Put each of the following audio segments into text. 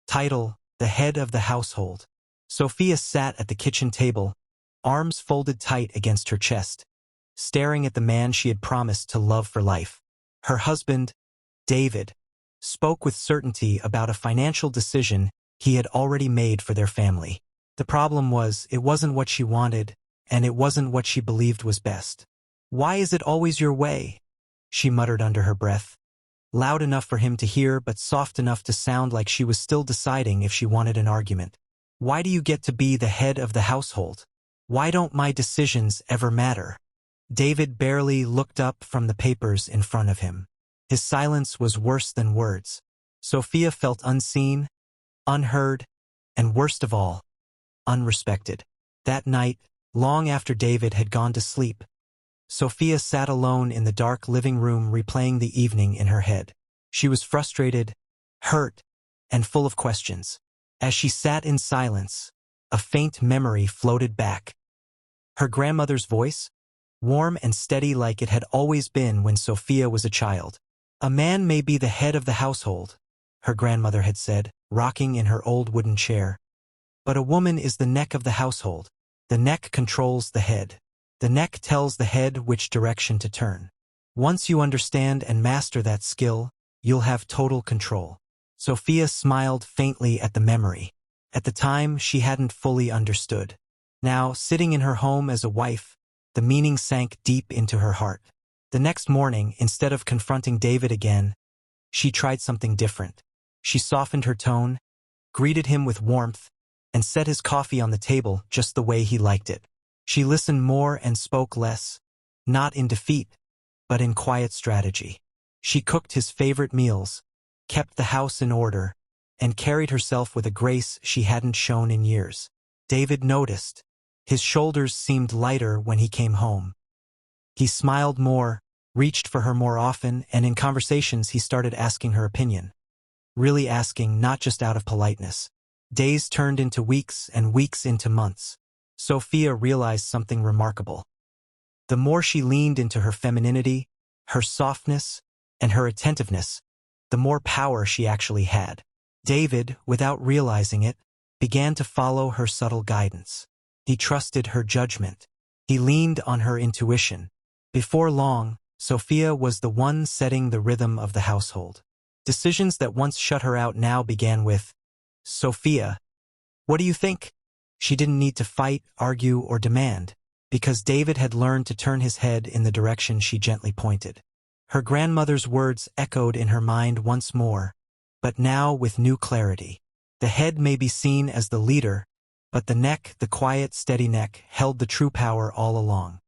Title: The Head of the Household. Sophia sat at the kitchen table, arms folded tight against her chest, staring at the man she had promised to love for life. Her husband, David, spoke with certainty about a financial decision he had already made for their family. The problem was, it wasn't what she wanted, and it wasn't what she believed was best. "Why is it always your way?" she muttered under her breath, loud enough for him to hear but soft enough to sound like she was still deciding if she wanted an argument. "Why do you get to be the head of the household? Why don't my decisions ever matter?" David barely looked up from the papers in front of him. His silence was worse than words. Sophia felt unseen, unheard, and worst of all, unrespected. That night, long after David had gone to sleep, Sophia sat alone in the dark living room replaying the evening in her head. She was frustrated, hurt, and full of questions. As she sat in silence, a faint memory floated back. Her grandmother's voice, warm and steady like it had always been when Sophia was a child. "A man may be the head of the household," her grandmother had said, rocking in her old wooden chair. "But a woman is the neck of the household. The neck controls the head. The neck tells the head which direction to turn. Once you understand and master that skill, you'll have total control." Sophia smiled faintly at the memory. At the time, she hadn't fully understood. Now, sitting in her home as a wife, the meaning sank deep into her heart. The next morning, instead of confronting David again, she tried something different. She softened her tone, greeted him with warmth, and set his coffee on the table just the way he liked it. She listened more and spoke less, not in defeat, but in quiet strategy. She cooked his favorite meals, kept the house in order, and carried herself with a grace she hadn't shown in years. David noticed. His shoulders seemed lighter when he came home. He smiled more, reached for her more often, and in conversations he started asking her opinion. Really asking, not just out of politeness. Days turned into weeks and weeks into months. Sophia realized something remarkable. The more she leaned into her femininity, her softness, and her attentiveness, the more power she actually had. David, without realizing it, began to follow her subtle guidance. He trusted her judgment. He leaned on her intuition. Before long, Sophia was the one setting the rhythm of the household. Decisions that once shut her out now began with, "Sophia, what do you think?" She didn't need to fight, argue, or demand, because David had learned to turn his head in the direction she gently pointed. Her grandmother's words echoed in her mind once more, but now with new clarity. The head may be seen as the leader, but the neck, the quiet, steady neck, held the true power all along.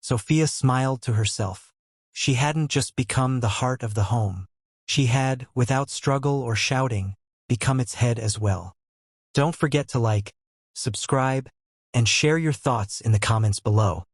Sophia smiled to herself. She hadn't just become the heart of the home. She had, without struggle or shouting, become its head as well. Don't forget to like, subscribe, and share your thoughts in the comments below.